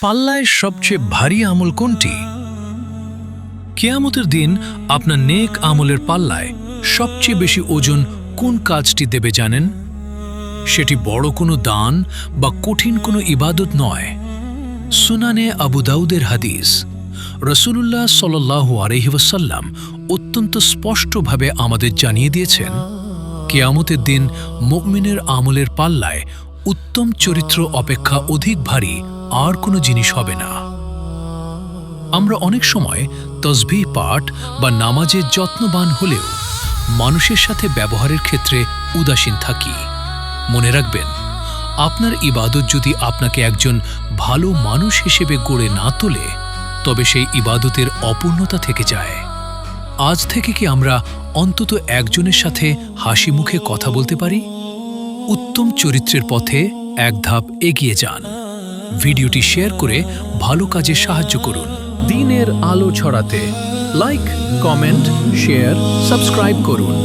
পাল্লায় সবচেয়ে ভারী আমল কোনটি? কিয়ামতের দিন আপনার নেক আমলের পাল্লায় সবচেয়ে বেশি ওজন কোন কাজটি দেবে জানেন? সেটি বড় কোনো দান বা কঠিন কোনো ইবাদত নয়। সুনানে আবু দাউদের হাদিস, রাসূলুল্লাহ সাল্লাল্লাহু আলাইহি ওয়াসাল্লাম অত্যন্ত স্পষ্টভাবে আমাদের জানিয়ে দিয়েছেন, কিয়ামতের দিন মুমিনের আমলের পাল্লায় উত্তম চরিত্র অপেক্ষা অধিক ভারী আর কোনো জিনিস হবে না। আমরা অনেক সময় তাসবিহ পাঠ বা নামাজে যত্নবান হলেও মানুষের সাথে ব্যবহারের ক্ষেত্রে উদাসীন থাকি। মনে রাখবেন, আপনার ইবাদত যদি আপনাকে একজন ভালো মানুষ হিসেবে গড়ে না তোলে, তবে সেই ইবাদতের অপূর্ণতা থেকে যায়। আজ থেকে কি আমরা অন্তত একজনের সাথে হাসি মুখে কথা বলতে পারি? উত্তম চরিত্রের পথে এক ধাপ এগিয়ে যান। ভিডিওটি শেয়ার করে ভালো কাজে সাহায্য করুন। দ্বীনের আলো ছড়াতে লাইক, কমেন্ট, শেয়ার, সাবস্ক্রাইব করুন।